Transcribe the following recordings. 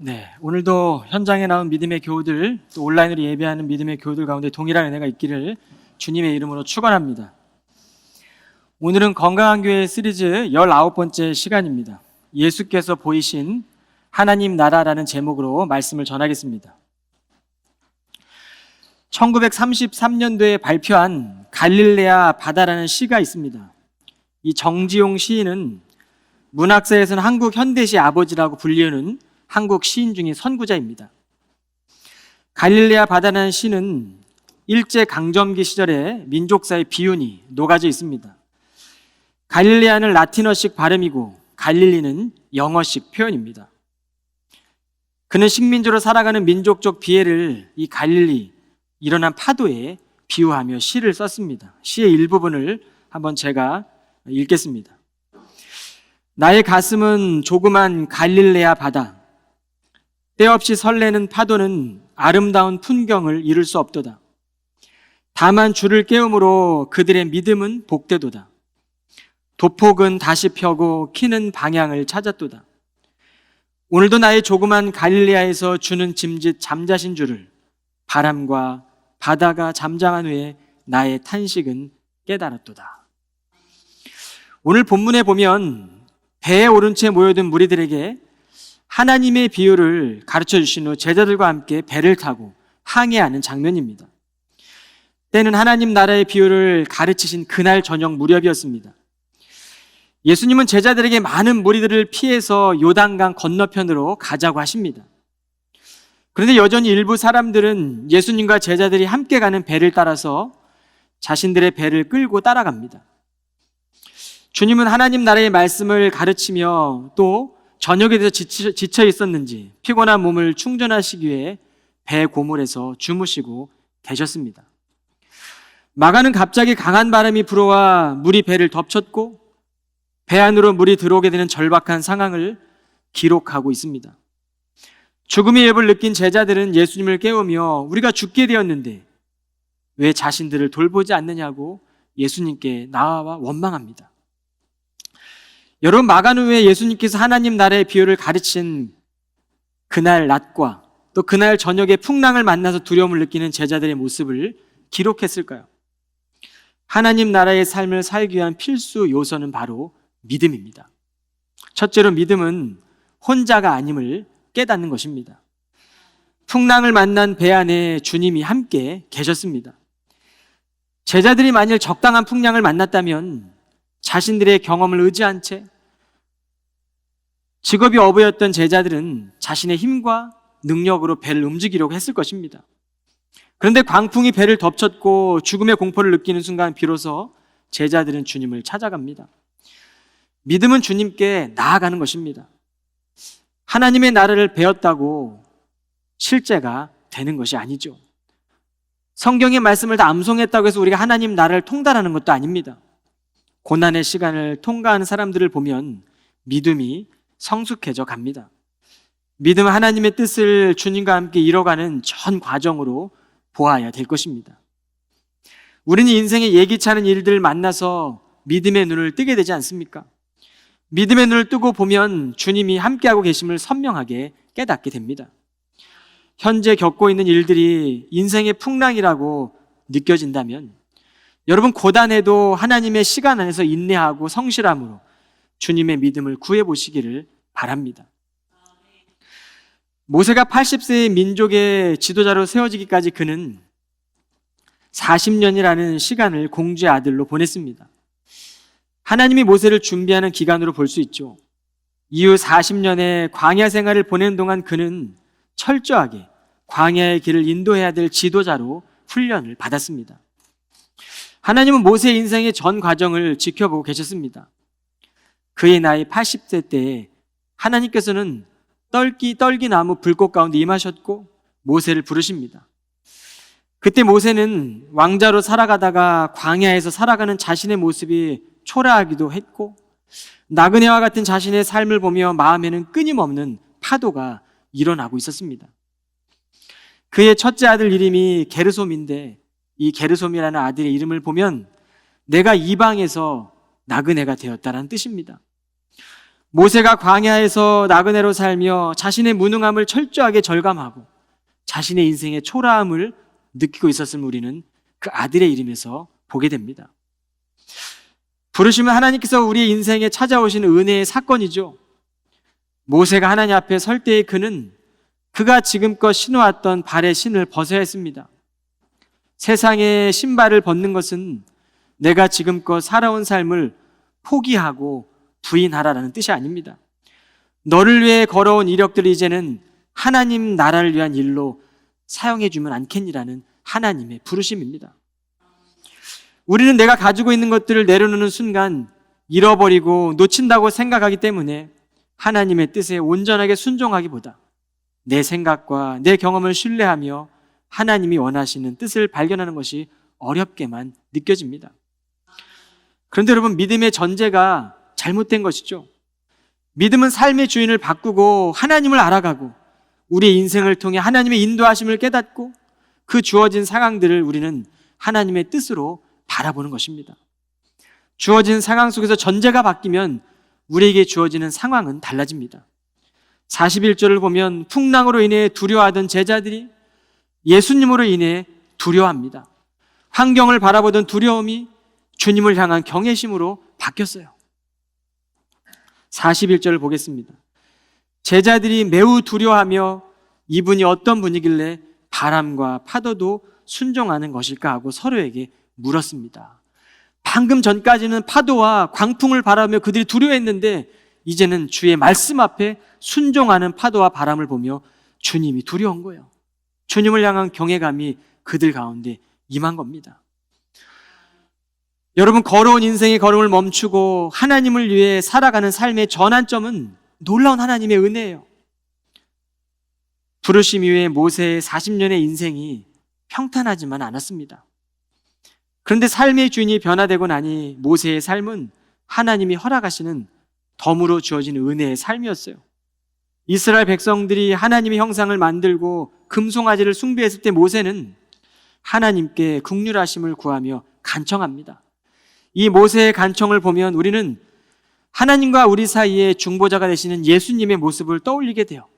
네, 오늘도 현장에 나온 믿음의 교우들, 또 온라인으로 예배하는 믿음의 교우들 가운데 동일한 은혜가 있기를 주님의 이름으로 축원합니다. 오늘은 건강한 교회 시리즈 19번째 시간입니다. 예수께서 보이신 하나님 나라라는 제목으로 말씀을 전하겠습니다. 1933년도에 발표한 갈릴레아 바다라는 시가 있습니다. 이 정지용 시인은 문학사에서는 한국 현대시 아버지라고 불리우는 한국 시인 중에 선구자입니다. 갈릴레아 바다라는 시는 일제강점기 시절에 민족사의 비운이 녹아져 있습니다. 갈릴레아는 라틴어식 발음이고 갈릴리는 영어식 표현입니다. 그는 식민지로 살아가는 민족적 비애를 이 갈릴리, 일어난 파도에 비유하며 시를 썼습니다. 시의 일부분을 한번 제가 읽겠습니다. 나의 가슴은 조그만 갈릴레아 바다, 때없이 설레는 파도는 아름다운 풍경을 이룰 수 없도다. 다만 주를 깨움으로 그들의 믿음은 복되도다. 도폭은 다시 펴고 키는 방향을 찾았도다. 오늘도 나의 조그만 갈릴레아에서 주는 짐짓 잠자신 줄을 바람과 바다가 잠잠한 후에 나의 탄식은 깨달았도다. 오늘 본문에 보면 배에 오른 채 모여든 무리들에게 하나님의 비유를 가르쳐 주신 후 제자들과 함께 배를 타고 항해하는 장면입니다. 때는 하나님 나라의 비유를 가르치신 그날 저녁 무렵이었습니다. 예수님은 제자들에게 많은 무리들을 피해서 요단강 건너편으로 가자고 하십니다. 그런데 여전히 일부 사람들은 예수님과 제자들이 함께 가는 배를 따라서 자신들의 배를 끌고 따라갑니다. 주님은 하나님 나라의 말씀을 가르치며 또 저녁에 대해서 지쳐 있었는지 피곤한 몸을 충전하시기 위해 배 고물에서 주무시고 계셨습니다. 마가는 갑자기 강한 바람이 불어와 물이 배를 덮쳤고 배 안으로 물이 들어오게 되는 절박한 상황을 기록하고 있습니다. 죽음의 엽을 느낀 제자들은 예수님을 깨우며 우리가 죽게 되었는데 왜 자신들을 돌보지 않느냐고 예수님께 나아와 원망합니다. 여러분, 마가는 왜 예수님께서 하나님 나라의 비유를 가르친 그날 낮과 또 그날 저녁에 풍랑을 만나서 두려움을 느끼는 제자들의 모습을 기록했을까요? 하나님 나라의 삶을 살기 위한 필수 요소는 바로 믿음입니다. 첫째로 믿음은 혼자가 아님을 깨닫는 것입니다. 풍랑을 만난 배 안에 주님이 함께 계셨습니다. 제자들이 만일 적당한 풍랑을 만났다면 자신들의 경험을 의지한 채 직업이 어부였던 제자들은 자신의 힘과 능력으로 배를 움직이려고 했을 것입니다. 그런데 광풍이 배를 덮쳤고 죽음의 공포를 느끼는 순간 비로소 제자들은 주님을 찾아갑니다. 믿음은 주님께 나아가는 것입니다. 하나님의 나라를 배웠다고 실제가 되는 것이 아니죠. 성경의 말씀을 다 암송했다고 해서 우리가 하나님 나라를 통달하는 것도 아닙니다. 고난의 시간을 통과하는 사람들을 보면 믿음이 성숙해져 갑니다. 믿음은 하나님의 뜻을 주님과 함께 이뤄가는 전 과정으로 보아야 될 것입니다. 우리는 인생의 예기치 않은 일들을 만나서 믿음의 눈을 뜨게 되지 않습니까? 믿음의 눈을 뜨고 보면 주님이 함께하고 계심을 선명하게 깨닫게 됩니다. 현재 겪고 있는 일들이 인생의 풍랑이라고 느껴진다면 여러분, 고단해도 하나님의 시간 안에서 인내하고 성실함으로 주님의 믿음을 구해보시기를 바랍니다. 모세가 80세의 민족의 지도자로 세워지기까지 그는 40년이라는 시간을 공주의 아들로 보냈습니다. 하나님이 모세를 준비하는 기간으로 볼 수 있죠. 이후 40년의 광야 생활을 보낸 동안 그는 철저하게 광야의 길을 인도해야 될 지도자로 훈련을 받았습니다. 하나님은 모세의 인생의 전 과정을 지켜보고 계셨습니다. 그의 나이 80세 때에 하나님께서는 떨기나무 불꽃 가운데 임하셨고 모세를 부르십니다. 그때 모세는 왕자로 살아가다가 광야에서 살아가는 자신의 모습이 초라하기도 했고 나그네와 같은 자신의 삶을 보며 마음에는 끊임없는 파도가 일어나고 있었습니다. 그의 첫째 아들 이름이 게르솜인데 이 게르솜이라는 아들의 이름을 보면 내가 이방에서 나그네가 되었다라는 뜻입니다. 모세가 광야에서 나그네로 살며 자신의 무능함을 철저하게 절감하고 자신의 인생의 초라함을 느끼고 있었음을 우리는 그 아들의 이름에서 보게 됩니다. 부르시면 하나님께서 우리의 인생에 찾아오시는 은혜의 사건이죠. 모세가 하나님 앞에 설 때의 그는 그가 지금껏 신어왔던 발의 신을 벗어야 했습니다. 세상의 신발을 벗는 것은 내가 지금껏 살아온 삶을 포기하고 부인하라라는 뜻이 아닙니다. 너를 위해 걸어온 이력들을 이제는 하나님 나라를 위한 일로 사용해주면 않겠니라는 하나님의 부르심입니다. 우리는 내가 가지고 있는 것들을 내려놓는 순간 잃어버리고 놓친다고 생각하기 때문에 하나님의 뜻에 온전하게 순종하기보다 내 생각과 내 경험을 신뢰하며 하나님이 원하시는 뜻을 발견하는 것이 어렵게만 느껴집니다. 그런데 여러분, 믿음의 전제가 잘못된 것이죠. 믿음은 삶의 주인을 바꾸고 하나님을 알아가고 우리의 인생을 통해 하나님의 인도하심을 깨닫고 그 주어진 상황들을 우리는 하나님의 뜻으로 바라보는 것입니다. 주어진 상황 속에서 전제가 바뀌면 우리에게 주어지는 상황은 달라집니다. 41절을 보면 풍랑으로 인해 두려워하던 제자들이 예수님으로 인해 두려워합니다. 환경을 바라보던 두려움이 주님을 향한 경외심으로 바뀌었어요. 41절을 보겠습니다. 제자들이 매우 두려워하며 이분이 어떤 분이길래 바람과 파도도 순종하는 것일까 하고 서로에게 물었습니다. 방금 전까지는 파도와 광풍을 바라보며 그들이 두려워했는데 이제는 주의 말씀 앞에 순종하는 파도와 바람을 보며 주님이 두려운 거예요. 주님을 향한 경외감이 그들 가운데 임한 겁니다. 여러분, 걸어온 인생의 걸음을 멈추고 하나님을 위해 살아가는 삶의 전환점은 놀라운 하나님의 은혜예요. 부르심 이후에 모세의 40년의 인생이 평탄하지만 않았습니다. 그런데 삶의 주인이 변화되고 나니 모세의 삶은 하나님이 허락하시는 덤으로 주어진 은혜의 삶이었어요. 이스라엘 백성들이 하나님의 형상을 만들고 금송아지를 숭배했을 때 모세는 하나님께 긍휼하심을 구하며 간청합니다. 이 모세의 간청을 보면 우리는 하나님과 우리 사이에 중보자가 되시는 예수님의 모습을 떠올리게 돼요.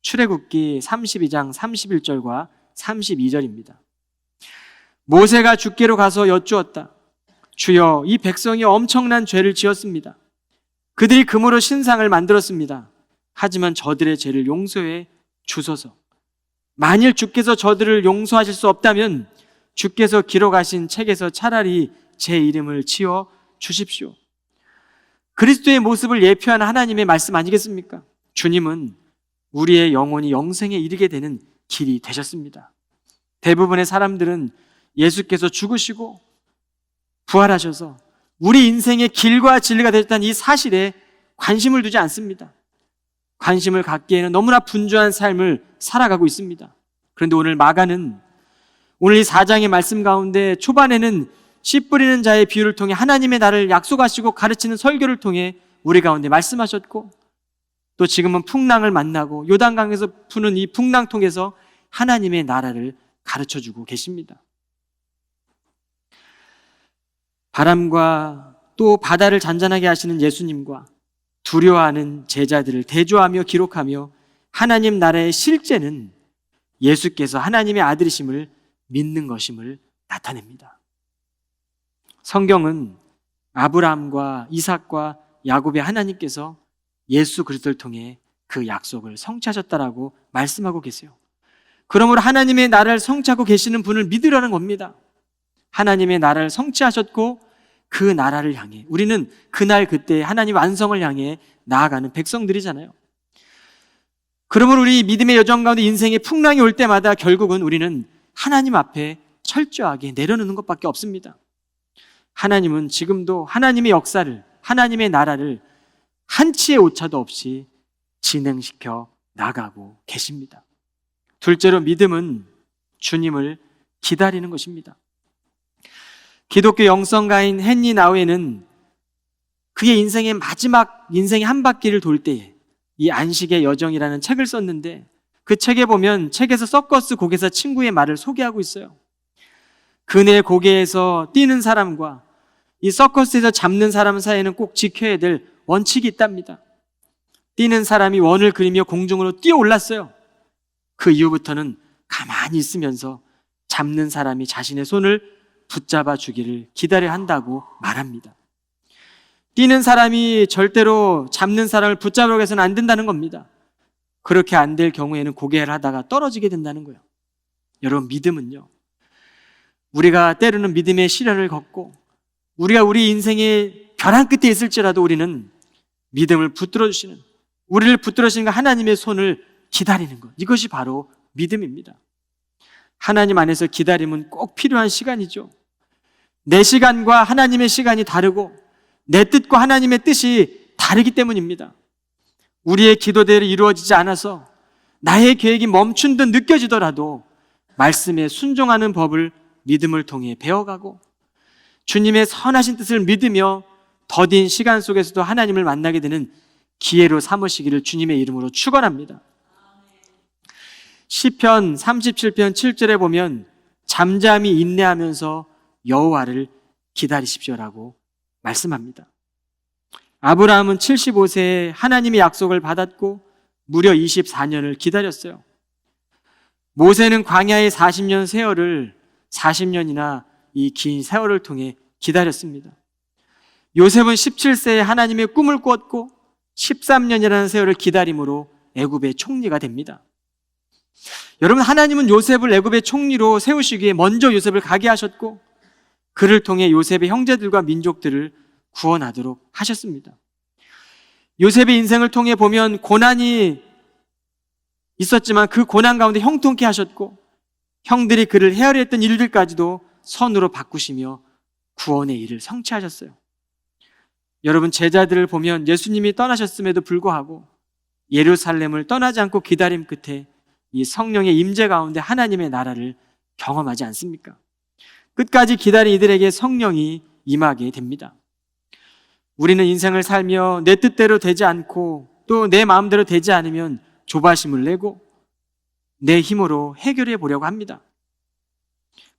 출애굽기 32장 31절과 32절입니다. 모세가 주께로 가서 여쭈었다. 주여, 이 백성이 엄청난 죄를 지었습니다. 그들이 금으로 신상을 만들었습니다. 하지만 저들의 죄를 용서해 주소서. 만일 주께서 저들을 용서하실 수 없다면 주께서 기록하신 책에서 차라리 제 이름을 지워 주십시오. 그리스도의 모습을 예표하는 하나님의 말씀 아니겠습니까? 주님은 우리의 영혼이 영생에 이르게 되는 길이 되셨습니다. 대부분의 사람들은 예수께서 죽으시고 부활하셔서 우리 인생의 길과 진리가 되셨다는 이 사실에 관심을 두지 않습니다. 관심을 갖기에는 너무나 분주한 삶을 살아가고 있습니다. 그런데 오늘 마가는 오늘 이 4장의 말씀 가운데 초반에는 씨 뿌리는 자의 비유를 통해 하나님의 나라를 약속하시고 가르치는 설교를 통해 우리 가운데 말씀하셨고, 또 지금은 풍랑을 만나고 요단강에서 푸는 이 풍랑 통해서 하나님의 나라를 가르쳐주고 계십니다. 바람과 또 바다를 잔잔하게 하시는 예수님과 두려워하는 제자들을 대조하며 기록하며 하나님 나라의 실제는 예수께서 하나님의 아들이심을 믿는 것임을 나타냅니다. 성경은 아브라함과 이삭과 야곱의 하나님께서 예수 그리스도를 통해 그 약속을 성취하셨다라고 말씀하고 계세요. 그러므로 하나님의 나라를 성취하고 계시는 분을 믿으라는 겁니다. 하나님의 나라를 성취하셨고 그 나라를 향해 우리는 그날 그때 하나님 완성을 향해 나아가는 백성들이잖아요. 그러므로 우리 믿음의 여정 가운데 인생의 풍랑이 올 때마다 결국은 우리는 하나님 앞에 철저하게 내려놓는 것밖에 없습니다. 하나님은 지금도 하나님의 역사를, 하나님의 나라를 한치의 오차도 없이 진행시켜 나가고 계십니다. 둘째로 믿음은 주님을 기다리는 것입니다. 기독교 영성가인 헨리 나우에는 그의 인생의 마지막 인생의 한 바퀴를 돌 때에 이 안식의 여정이라는 책을 썼는데, 그 책에 보면 책에서 서커스 고개사 친구의 말을 소개하고 있어요. 그네 고개에서 뛰는 사람과 이 서커스에서 잡는 사람 사이에는 꼭 지켜야 될 원칙이 있답니다. 뛰는 사람이 원을 그리며 공중으로 뛰어 올랐어요. 그 이후부터는 가만히 있으면서 잡는 사람이 자신의 손을 붙잡아 주기를 기다려야 한다고 말합니다. 뛰는 사람이 절대로 잡는 사람을 붙잡으려고 해서는 안 된다는 겁니다. 그렇게 안 될 경우에는 고개를 하다가 떨어지게 된다는 거예요. 여러분, 믿음은요, 우리가 때로는 믿음의 시련을 겪고 우리가 우리 인생의 벼랑 끝에 있을지라도 우리는 믿음을 붙들어 주시는, 우리를 붙들어 주시는 하나님의 손을 기다리는 것, 이것이 바로 믿음입니다. 하나님 안에서 기다림은 꼭 필요한 시간이죠. 내 시간과 하나님의 시간이 다르고 내 뜻과 하나님의 뜻이 다르기 때문입니다. 우리의 기도대로 이루어지지 않아서 나의 계획이 멈춘 듯 느껴지더라도 말씀에 순종하는 법을 믿음을 통해 배워가고 주님의 선하신 뜻을 믿으며 더딘 시간 속에서도 하나님을 만나게 되는 기회로 삼으시기를 주님의 이름으로 축원합니다. 시편 37편 7절에 보면 잠잠히 인내하면서 여호와를 기다리십시오라고 말씀합니다. 아브라함은 75세에 하나님의 약속을 받았고 무려 24년을 기다렸어요. 모세는 광야의 40년 세월을 40년이나 이 긴 세월을 통해 기다렸습니다. 요셉은 17세에 하나님의 꿈을 꾸었고 13년이라는 세월을 기다림으로 애굽의 총리가 됩니다. 여러분, 하나님은 요셉을 애굽의 총리로 세우시기에 먼저 요셉을 가게 하셨고 그를 통해 요셉의 형제들과 민족들을 구원하도록 하셨습니다. 요셉의 인생을 통해 보면 고난이 있었지만 그 고난 가운데 형통케 하셨고 형들이 그를 헤아려 했던 일들까지도 선으로 바꾸시며 구원의 일을 성취하셨어요. 여러분, 제자들을 보면 예수님이 떠나셨음에도 불구하고 예루살렘을 떠나지 않고 기다림 끝에 이 성령의 임재 가운데 하나님의 나라를 경험하지 않습니까? 끝까지 기다린 이들에게 성령이 임하게 됩니다. 우리는 인생을 살며 내 뜻대로 되지 않고 또 내 마음대로 되지 않으면 조바심을 내고 내 힘으로 해결해 보려고 합니다.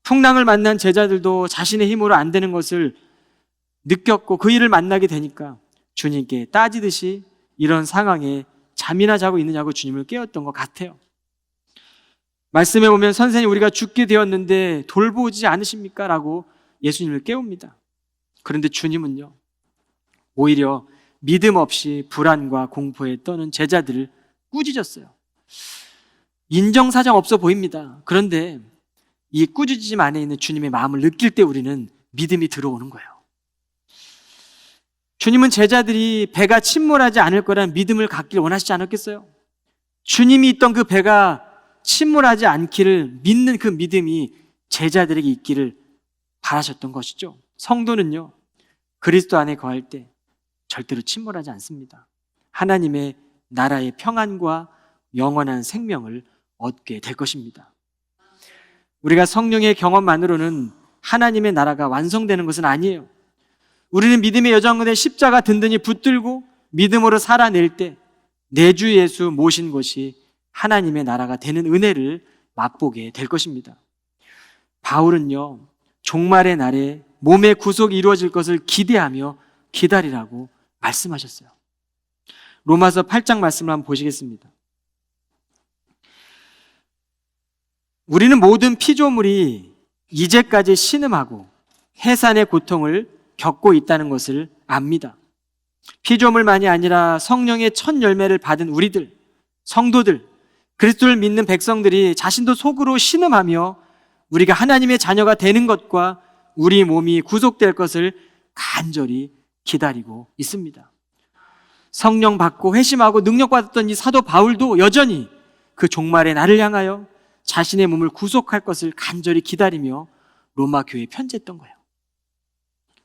풍랑을 만난 제자들도 자신의 힘으로 안 되는 것을 느꼈고 그 일을 만나게 되니까 주님께 따지듯이 이런 상황에 잠이나 자고 있느냐고 주님을 깨웠던 것 같아요. 말씀해 보면 선생님, 우리가 죽게 되었는데 돌보지 않으십니까? 라고 예수님을 깨웁니다. 그런데 주님은요, 오히려 믿음 없이 불안과 공포에 떠는 제자들을 꾸짖었어요. 인정사정 없어 보입니다. 그런데 이 꾸짖음 안에 있는 주님의 마음을 느낄 때 우리는 믿음이 들어오는 거예요. 주님은 제자들이 배가 침몰하지 않을 거란 믿음을 갖길 원하시지 않았겠어요? 주님이 있던 그 배가 침몰하지 않기를 믿는 그 믿음이 제자들에게 있기를 바라셨던 것이죠. 성도는요, 그리스도 안에 거할 때 절대로 침몰하지 않습니다. 하나님의 나라의 평안과 영원한 생명을 얻게 될 것입니다. 우리가 성령의 경험만으로는 하나님의 나라가 완성되는 것은 아니에요. 우리는 믿음의 여정 가운데 십자가 든든히 붙들고 믿음으로 살아낼 때 내 주 예수 모신 것이 하나님의 나라가 되는 은혜를 맛보게 될 것입니다. 바울은요, 종말의 날에 몸의 구속이 이루어질 것을 기대하며 기다리라고 말씀하셨어요. 로마서 8장 말씀을 한번 보시겠습니다. 우리는 모든 피조물이 이제까지 신음하고 해산의 고통을 겪고 있다는 것을 압니다. 피조물만이 아니라 성령의 첫 열매를 받은 우리들, 성도들, 그리스도를 믿는 백성들이 자신도 속으로 신음하며 우리가 하나님의 자녀가 되는 것과 우리 몸이 구속될 것을 간절히 기다리고 있습니다. 성령 받고 회심하고 능력받았던 이 사도 바울도 여전히 그 종말의 날을 향하여 자신의 몸을 구속할 것을 간절히 기다리며 로마 교회에 편지했던 거예요.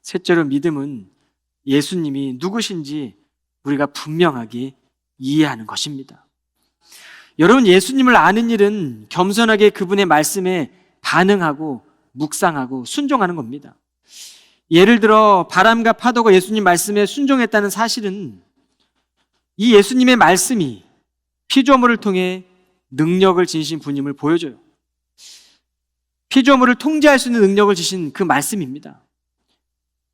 셋째로, 믿음은 예수님이 누구신지 우리가 분명하게 이해하는 것입니다. 여러분, 예수님을 아는 일은 겸손하게 그분의 말씀에 반응하고 묵상하고 순종하는 겁니다. 예를 들어 바람과 파도가 예수님 말씀에 순종했다는 사실은 이 예수님의 말씀이 피조물을 통해 능력을 지니신 분임을 보여줘요. 피조물을 통제할 수 있는 능력을 주신 그 말씀입니다.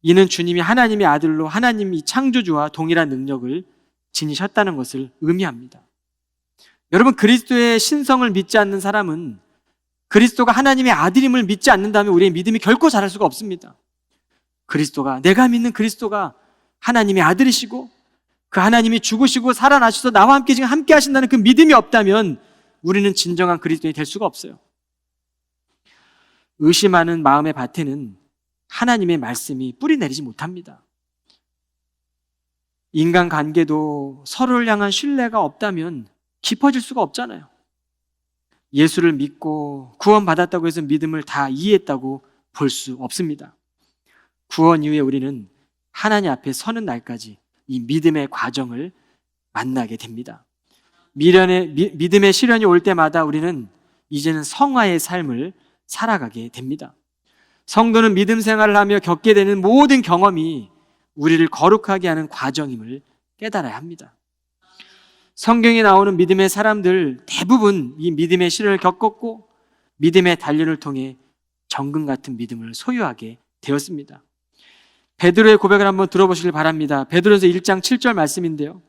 이는 주님이 하나님의 아들로 하나님이 창조주와 동일한 능력을 지니셨다는 것을 의미합니다. 여러분, 그리스도의 신성을 믿지 않는 사람은 그리스도가 하나님의 아들임을 믿지 않는다면 우리의 믿음이 결코 자랄 수가 없습니다. 내가 믿는 그리스도가 하나님의 아들이시고 그 하나님이 죽으시고 살아나셔서 나와 함께 지금 함께 하신다는 그 믿음이 없다면 우리는 진정한 그리스도인이 될 수가 없어요. 의심하는 마음의 밭에는 하나님의 말씀이 뿌리 내리지 못합니다. 인간관계도 서로를 향한 신뢰가 없다면 깊어질 수가 없잖아요. 예수를 믿고 구원받았다고 해서 믿음을 다 이해했다고 볼 수 없습니다. 구원 이후에 우리는 하나님 앞에 서는 날까지 이 믿음의 과정을 만나게 됩니다. 믿음의 시련이 올 때마다 우리는 이제는 성화의 삶을 살아가게 됩니다. 성도는 믿음 생활을 하며 겪게 되는 모든 경험이 우리를 거룩하게 하는 과정임을 깨달아야 합니다. 성경에 나오는 믿음의 사람들 대부분 이 믿음의 시련을 겪었고 믿음의 단련을 통해 정금 같은 믿음을 소유하게 되었습니다. 베드로의 고백을 한번 들어보시길 바랍니다. 베드로서 1장 7절 말씀인데요.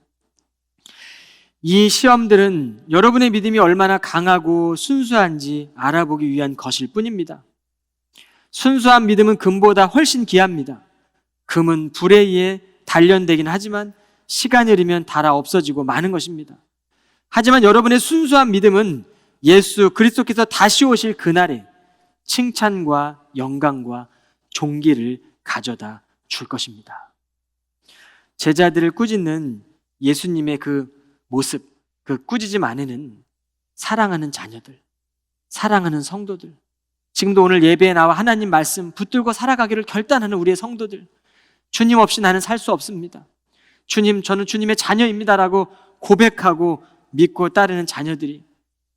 이 시험들은 여러분의 믿음이 얼마나 강하고 순수한지 알아보기 위한 것일 뿐입니다. 순수한 믿음은 금보다 훨씬 귀합니다. 금은 불에 의해 단련되긴 하지만 시간이 흐르면 닳아 없어지고 마는 것입니다. 하지만 여러분의 순수한 믿음은 예수 그리스도께서 다시 오실 그날에 칭찬과 영광과 존귀를 가져다 줄 것입니다. 제자들을 꾸짖는 예수님의 그 모습, 그 꾸짖음 안에는 사랑하는 자녀들, 사랑하는 성도들, 지금도 오늘 예배에 나와 하나님 말씀 붙들고 살아가기를 결단하는 우리의 성도들, 주님 없이 나는 살 수 없습니다. 주님, 저는 주님의 자녀입니다라고 고백하고 믿고 따르는 자녀들이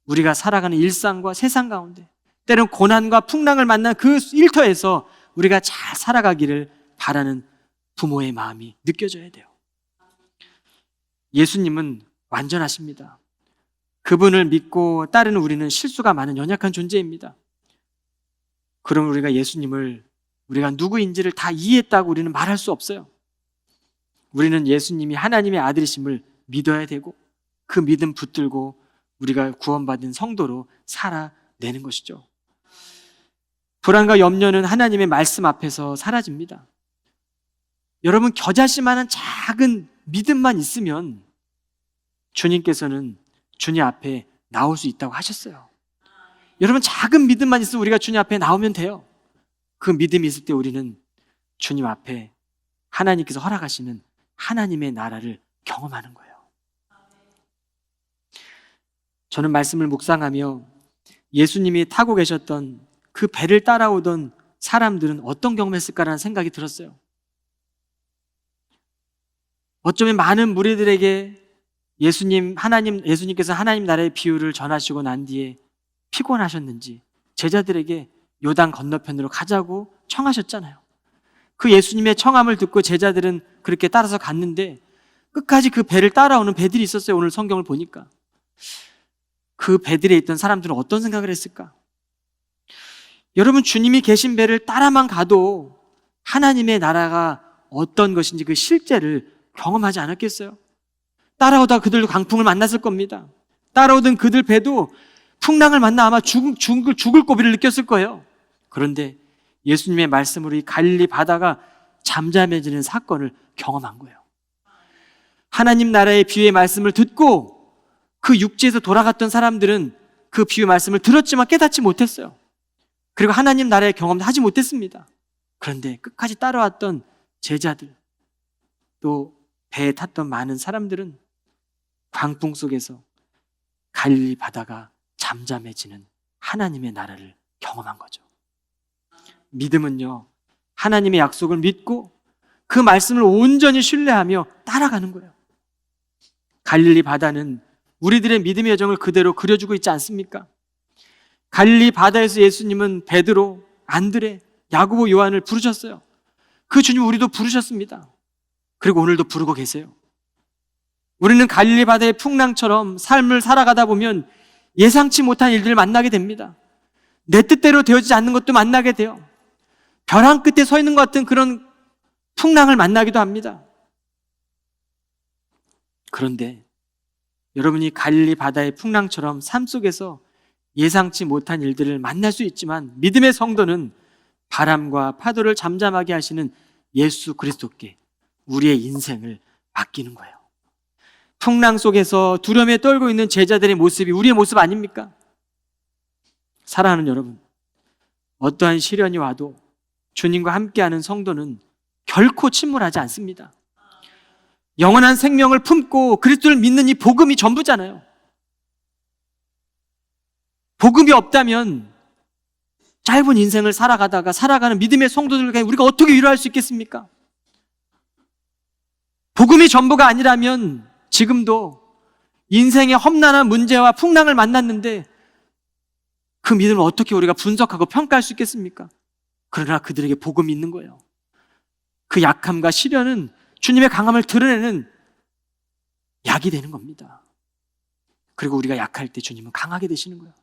우리가 살아가는 일상과 세상 가운데 때론 고난과 풍랑을 만난 그 일터에서 우리가 잘 살아가기를 바라는 부모의 마음이 느껴져야 돼요. 예수님은 완전하십니다. 그분을 믿고 따르는 우리는 실수가 많은 연약한 존재입니다. 그럼 우리가 예수님을 우리가 누구인지를 다 이해했다고 우리는 말할 수 없어요. 우리는 예수님이 하나님의 아들이심을 믿어야 되고 그 믿음 붙들고 우리가 구원받은 성도로 살아내는 것이죠. 불안과 염려는 하나님의 말씀 앞에서 사라집니다. 여러분, 겨자씨만한 작은 믿음만 있으면 주님께서는 주님 앞에 나올 수 있다고 하셨어요. 여러분, 작은 믿음만 있으면 우리가 주님 앞에 나오면 돼요. 그 믿음이 있을 때 우리는 주님 앞에 하나님께서 허락하시는 하나님의 나라를 경험하는 거예요. 저는 말씀을 묵상하며 예수님이 타고 계셨던 그 배를 따라오던 사람들은 어떤 경험했을까라는 생각이 들었어요. 어쩌면 많은 무리들에게 예수님께서 하나님 나라의 비유를 전하시고 난 뒤에 피곤하셨는지 제자들에게 요단 건너편으로 가자고 청하셨잖아요. 그 예수님의 청함을 듣고 제자들은 그렇게 따라서 갔는데 끝까지 그 배를 따라오는 배들이 있었어요. 오늘 성경을 보니까. 그 배들에 있던 사람들은 어떤 생각을 했을까? 여러분, 주님이 계신 배를 따라만 가도 하나님의 나라가 어떤 것인지 그 실제를 경험하지 않았겠어요? 따라오다 그들도 강풍을 만났을 겁니다. 따라오던 그들 배도 풍랑을 만나 아마 죽을 고비를 느꼈을 거예요. 그런데 예수님의 말씀으로 이 갈릴리 바다가 잠잠해지는 사건을 경험한 거예요. 하나님 나라의 비유의 말씀을 듣고 그 육지에서 돌아갔던 사람들은 그 비유 말씀을 들었지만 깨닫지 못했어요. 그리고 하나님 나라의 경험도 하지 못했습니다. 그런데 끝까지 따라왔던 제자들, 또 배에 탔던 많은 사람들은 광풍 속에서 갈릴리 바다가 잠잠해지는 하나님의 나라를 경험한 거죠. 믿음은요, 하나님의 약속을 믿고 그 말씀을 온전히 신뢰하며 따라가는 거예요. 갈릴리 바다는 우리들의 믿음의 여정을 그대로 그려주고 있지 않습니까? 갈릴리 바다에서 예수님은 베드로, 안드레, 야고보, 요한을 부르셨어요. 그 주님 우리도 부르셨습니다. 그리고 오늘도 부르고 계세요. 우리는 갈릴리 바다의 풍랑처럼 삶을 살아가다 보면 예상치 못한 일들을 만나게 됩니다. 내 뜻대로 되어지지 않는 것도 만나게 돼요. 벼랑 끝에 서 있는 것 같은 그런 풍랑을 만나기도 합니다. 그런데 여러분이 갈릴리 바다의 풍랑처럼 삶 속에서 예상치 못한 일들을 만날 수 있지만 믿음의 성도는 바람과 파도를 잠잠하게 하시는 예수 그리스도께 우리의 인생을 맡기는 거예요. 풍랑 속에서 두려움에 떨고 있는 제자들의 모습이 우리의 모습 아닙니까? 사랑하는 여러분, 어떠한 시련이 와도 주님과 함께하는 성도는 결코 침몰하지 않습니다. 영원한 생명을 품고 그리스도를 믿는 이 복음이 전부잖아요. 복음이 없다면 짧은 인생을 살아가는 믿음의 성도들에게 우리가 어떻게 위로할 수 있겠습니까? 복음이 전부가 아니라면 지금도 인생의 험난한 문제와 풍랑을 만났는데 그 믿음을 어떻게 우리가 분석하고 평가할 수 있겠습니까? 그러나 그들에게 복음이 있는 거예요. 그 약함과 시련은 주님의 강함을 드러내는 약이 되는 겁니다. 그리고 우리가 약할 때 주님은 강하게 되시는 거예요.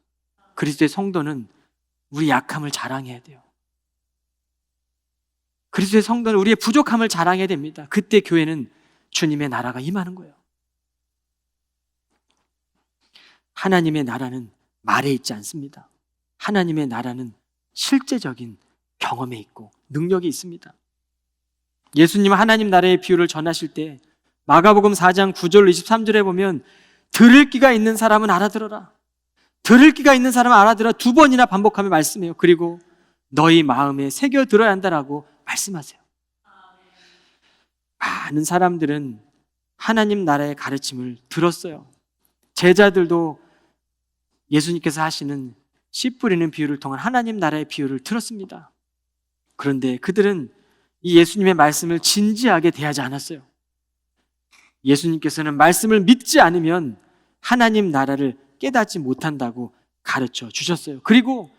그리스도의 성도는 우리 약함을 자랑해야 돼요. 그리스도의 성도는 우리의 부족함을 자랑해야 됩니다. 그때 교회는 주님의 나라가 임하는 거예요. 하나님의 나라는 말에 있지 않습니다. 하나님의 나라는 실제적인 경험에 있고 능력이 있습니다. 예수님은 하나님 나라의 비유를 전하실 때 마가복음 4장 9절 23절에 보면 들을 귀가 있는 사람은 알아들어라. 들을 귀가 있는 사람은 알아들어 2번이나 반복하며 말씀해요. 그리고 너희 마음에 새겨 들어야 한다라고 말씀하세요. 많은 사람들은 하나님 나라의 가르침을 들었어요. 제자들도 예수님께서 하시는 씨 뿌리는 비유를 통한 하나님 나라의 비유를 들었습니다. 그런데 그들은 이 예수님의 말씀을 진지하게 대하지 않았어요. 예수님께서는 말씀을 믿지 않으면 하나님 나라를 깨닫지 못한다고 가르쳐 주셨어요. 그리고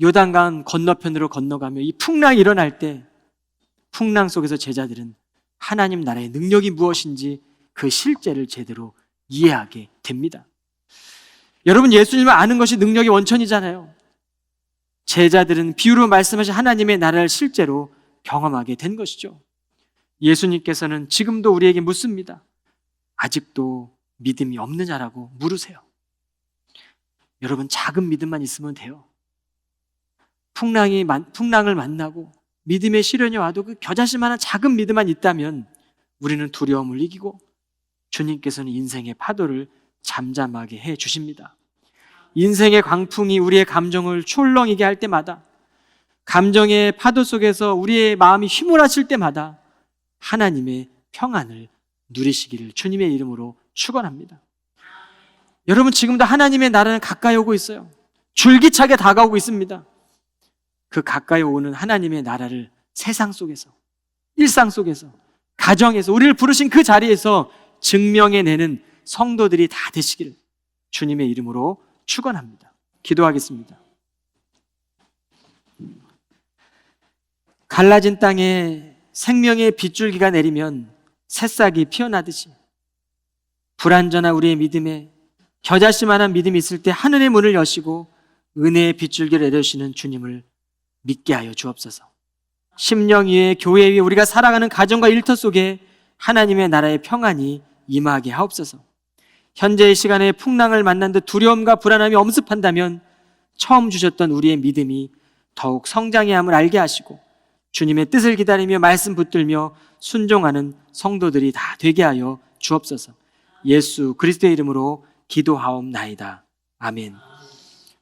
요단강 건너편으로 건너가며 이 풍랑이 일어날 때 풍랑 속에서 제자들은 하나님 나라의 능력이 무엇인지 그 실제를 제대로 이해하게 됩니다. 여러분, 예수님을 아는 것이 능력의 원천이잖아요. 제자들은 비유로 말씀하신 하나님의 나라를 실제로 경험하게 된 것이죠. 예수님께서는 지금도 우리에게 묻습니다. 아직도 믿음이 없느냐라고 물으세요. 여러분, 작은 믿음만 있으면 돼요. 풍랑을 만나고 믿음의 시련이 와도 그 겨자씨만한 작은 믿음만 있다면 우리는 두려움을 이기고 주님께서는 인생의 파도를 잠잠하게 해 주십니다. 인생의 광풍이 우리의 감정을 출렁이게 할 때마다, 감정의 파도 속에서 우리의 마음이 휘몰아칠 때마다 하나님의 평안을 누리시기를 주님의 이름으로 축원합니다. 여러분, 지금도 하나님의 나라는 가까이 오고 있어요. 줄기차게 다가오고 있습니다. 그 가까이 오는 하나님의 나라를 세상 속에서, 일상 속에서, 가정에서 우리를 부르신 그 자리에서 증명해내는 성도들이 다 되시기를 주님의 이름으로 축원합니다. 기도하겠습니다. 갈라진 땅에 생명의 빗줄기가 내리면 새싹이 피어나듯이 불완전한 우리의 믿음에 겨자씨만한 믿음이 있을 때 하늘의 문을 여시고 은혜의 빗줄기를 내려주시는 주님을 믿게 하여 주옵소서. 심령 위에, 교회 위에, 우리가 살아가는 가정과 일터 속에 하나님의 나라의 평안이 임하게 하옵소서. 현재의 시간에 풍랑을 만난 듯 두려움과 불안함이 엄습한다면 처음 주셨던 우리의 믿음이 더욱 성장해야 함을 알게 하시고 주님의 뜻을 기다리며 말씀 붙들며 순종하는 성도들이 다 되게 하여 주옵소서. 예수 그리스도의 이름으로 기도하옵나이다. 아멘.